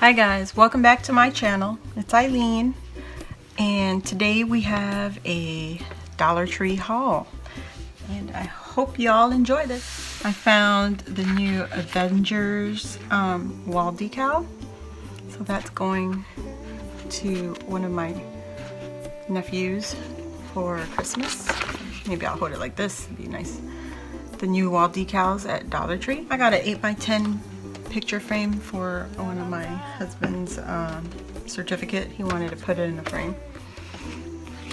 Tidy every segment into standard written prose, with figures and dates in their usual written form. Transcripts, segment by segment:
Hi guys, welcome back to my channel. It's Ilene, and today we have a Dollar Tree haul, and I hope y'all enjoy this. I found the new Avengers wall decal, so that's going to one of my nephews for Christmas. Maybe I'll hold it like this, it'd be nice. The new wall decals at Dollar Tree. I got an 8x10 picture frame for one of my husband's certificate. He wanted to put it in a frame,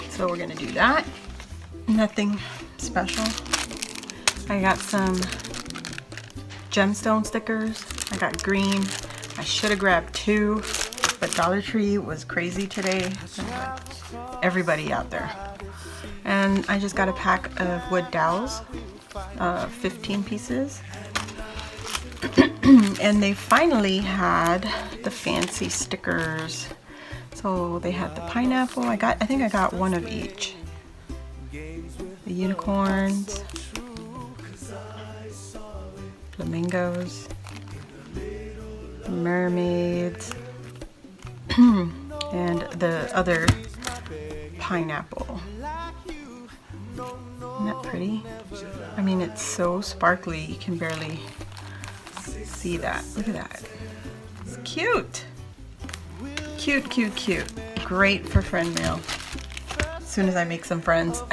so we're gonna do that. Nothing special. I got some gemstone stickers. I got green. I should have grabbed two, but Dollar Tree was crazy today. Everybody out there. And I just got a pack of wood dowels, 15 pieces. And they finally had the fancy stickers. So they had the pineapple. I think I got one of each. The unicorns, flamingos, mermaids, and the other pineapple. Isn't that pretty? I mean, it's so sparkly, you can barely see that. Look at that. It's cute. Cute, cute, cute. Great for friend mail. As soon as I make some friends.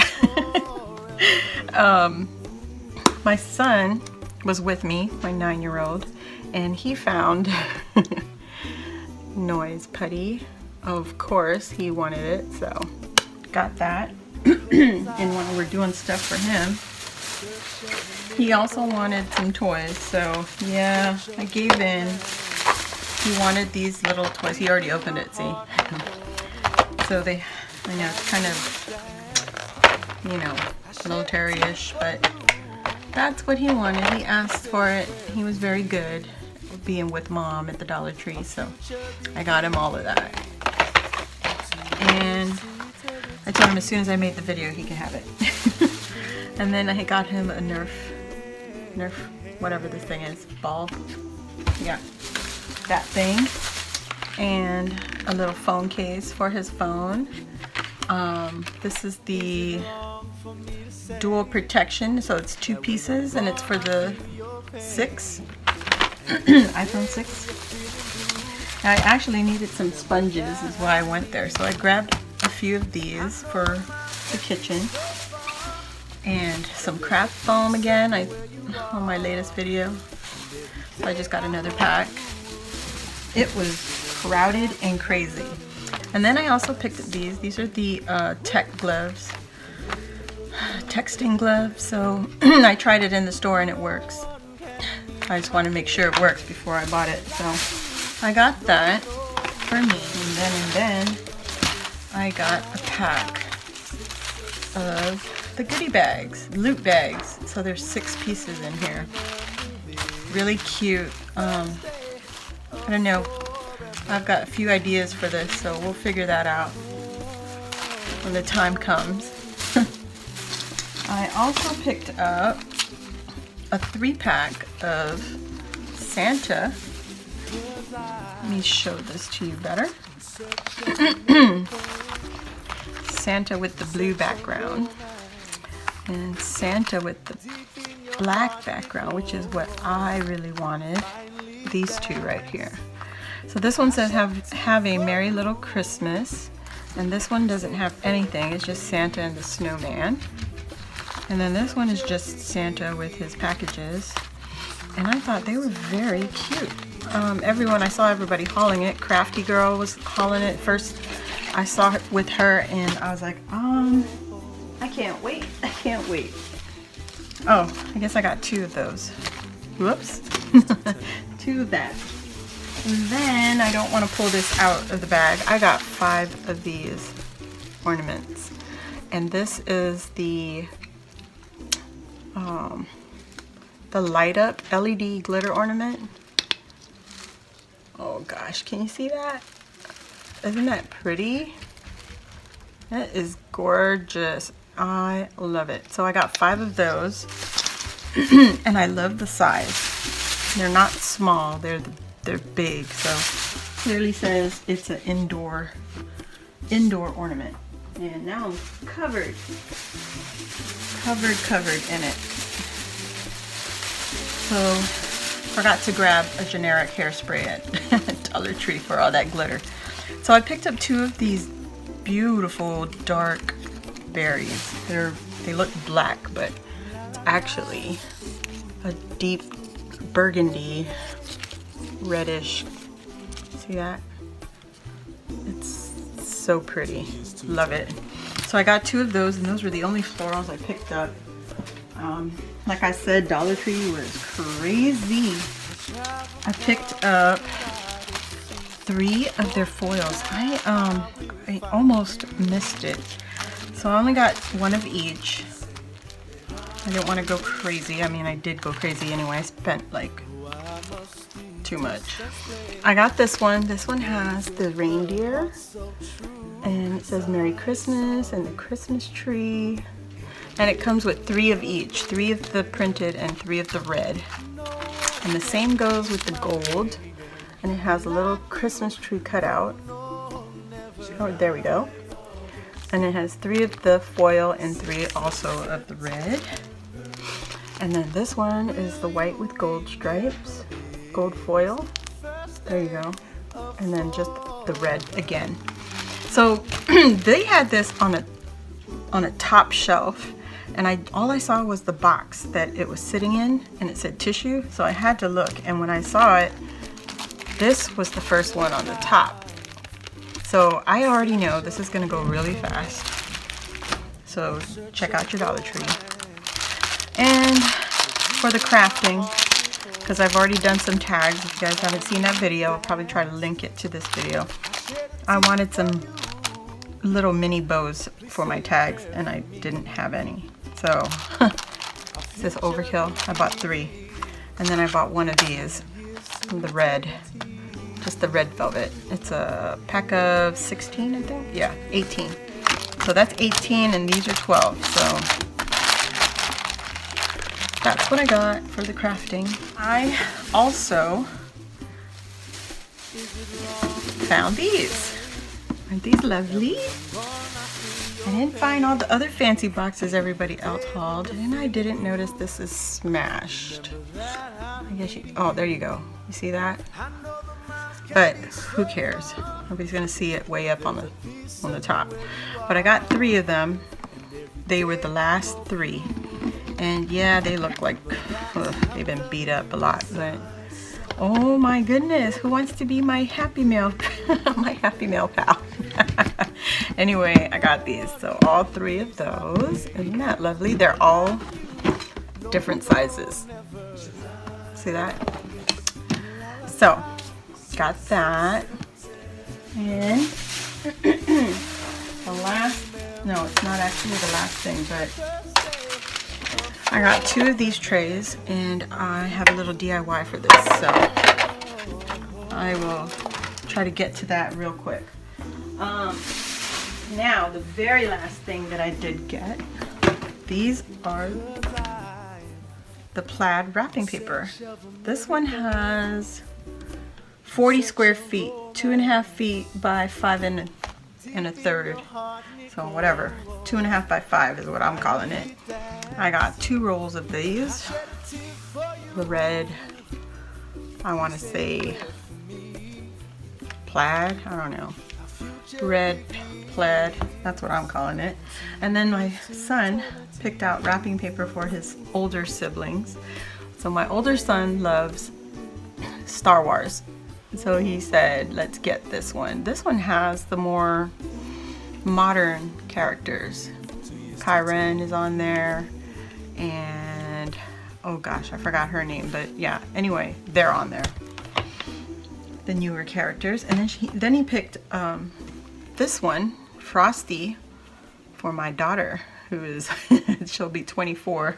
My son was with me, my 9-year-old, and he found noise putty. Of course, he wanted it, so got that. And while we're doing stuff for him, he also wanted some toys, so yeah, I gave in. He wanted these little toys. He already opened it, see? So I know it's kind of, you know, military-ish, but that's what he wanted. He asked for it. He was very good being with Mom at the Dollar Tree, so I got him all of that. And I told him as soon as I made the video he can have it. And then I got him a Nerf, whatever this thing is, ball. Yeah, that thing. And a little phone case for his phone. This is the dual protection, so it's 2 pieces, and it's for the 6, iPhone 6. I actually needed some sponges, is why I went there. So I grabbed a few of these for the kitchen. And some craft foam again, on my latest video. So I just got another pack. It was crowded and crazy. And then I also picked up these. These are the tech gloves. Texting gloves. So I tried it in the store and it works. I just want to make sure it works before I bought it. So I got that for me. And then I got a pack of the goodie bags, loot bags. So there's 6 pieces in here. Really cute. I don't know. I've got a few ideas for this, so we'll figure that out when the time comes. I also picked up a 3-pack of Santa. Let me show this to you better. Santa with the blue background. And Santa with the black background, which is what I really wanted. These 2 right here. So this one says have a merry little Christmas, and this one doesn't have anything. It's just Santa and the snowman. And then this one is just Santa with his packages, and I thought they were very cute. I saw everybody hauling it. Crafty Girl was hauling it first. I saw it with her, and I was like, I can't wait. I can't wait. Oh, I guess I got 2 of those. Whoops. 2 of that. And then I don't want to pull this out of the bag. I got 5 of these ornaments. And this is the light up LED glitter ornament. Oh gosh, can you see that? Isn't that pretty? That is gorgeous. I love it. So I got 5 of those. And I love the size. They're not small, they're big, so clearly says it's an indoor ornament. And now I'm covered in it. So, forgot to grab a generic hairspray at Dollar Tree for all that glitter. So I picked up 2 of these beautiful dark berries. They look black, but it's actually a deep burgundy, reddish. See that? It's so pretty. Love it. So I got 2 of those, and those were the only florals I picked up. Like I said, Dollar Tree was crazy. I picked up 3 of their foils. I almost missed it. So I only got 1 of each. I didn't want to go crazy. I mean, I did go crazy anyway. I spent like too much. I got this one. This one has the reindeer, and it says Merry Christmas and the Christmas tree. And it comes with 3 of each, 3 of the printed and 3 of the red. And the same goes with the gold. And it has a little Christmas tree cutout. Oh, there we go. And it has 3 of the foil and 3 also of the red. And then this one is the white with gold stripes, gold foil. There you go. And then just the red again. So they had this on a top shelf. And all I saw was the box that it was sitting in, and it said tissue, so I had to look. And when I saw it, this was the first one on the top. So I already know this is gonna go really fast. So check out your Dollar Tree. And for the crafting, because I've already done some tags, if you guys haven't seen that video, I'll probably try to link it to this video. I wanted some little mini bows for my tags, and I didn't have any. So, this is overkill. I bought 3. And then I bought 1 of these, the red, just the red velvet. It's a pack of 16, I think? Yeah, 18. So that's 18, and these are 12. So, that's what I got for the crafting. I also found these. Aren't these lovely? I didn't find all the other fancy boxes everybody else hauled, and I didn't notice this is smashed. I guess oh, there you go. You see that? But who cares? Nobody's gonna see it way up on the top. But I got 3 of them. They were the last 3, and yeah, they look like they've been beat up a lot. But oh my goodness, who wants to be my Happy Mail, my Happy Mail pal? Anyway, I got these, so all 3 of those. Isn't that lovely? They're all different sizes. See that? So, got that. And the last, no, it's not actually the last thing, but I got 2 of these trays, and I have a little DIY for this, so I will try to get to that real quick. Now, the very last thing that I did get, these are the plaid wrapping paper. This one has 40 square feet, 2.5 feet by 5 1/3. So whatever, 2.5 by 5 is what I'm calling it. I got 2 rolls of these. The red, I want to say plaid, I don't know. Red plaid, that's what I'm calling it. And then my son picked out wrapping paper for his older siblings. So my older son loves Star Wars. So he said, let's get this one. This one has the more modern characters. Kyren is on there, and oh gosh, I forgot her name, but yeah, anyway, they're on there. The newer characters. And then he picked this one, Frosty, for my daughter, who is, she'll be 24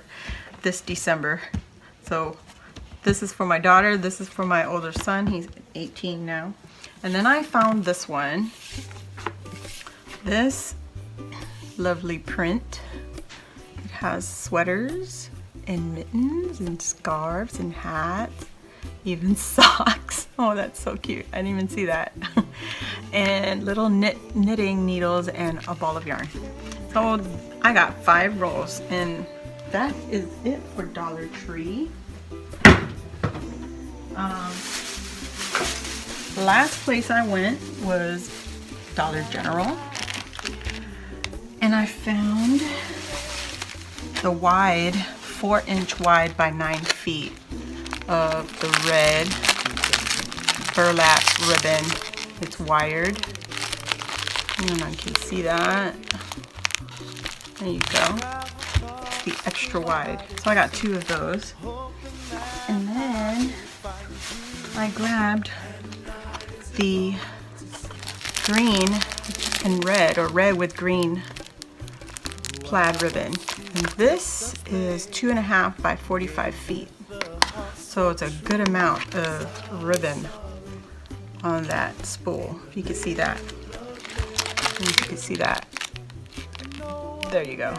this December. So this is for my daughter, this is for my older son, he's 18 now. And then I found this one, this lovely print. It has sweaters and mittens and scarves and hats, even socks. Oh, that's so cute. I didn't even see that. And little knitting needles and a ball of yarn. So I got 5 rolls, and that is it for Dollar Tree. Last place I went was Dollar General, and I found the wide 4-inch wide by 9 feet of the red burlap ribbon. It's wired. I don't know if you can see that. There you go. The extra wide. So I got 2 of those. And then I grabbed the green and red, or red with green plaid ribbon. And this is 2.5 by 45 feet. So it's a good amount of ribbon on that spool. If you can see that. If you can see that. There you go.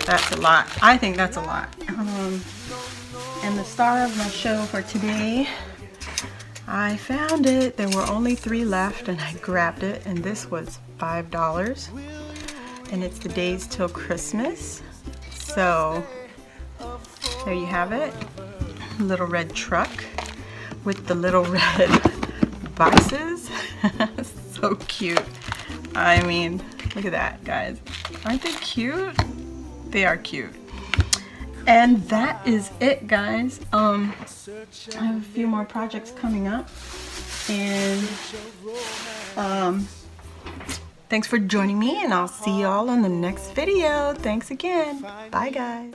That's a lot. I think that's a lot. And the star of my show for today, I found it. There were only 3 left, and I grabbed it, and this was $5. And it's the days till Christmas. So there you have it. Little red truck with the little red boxes. So cute. I mean, look at that, guys. Aren't they cute? They are cute. And that is it, guys. I have a few more projects coming up, and thanks for joining me, and I'll see y'all in the next video. Thanks again. Bye, guys.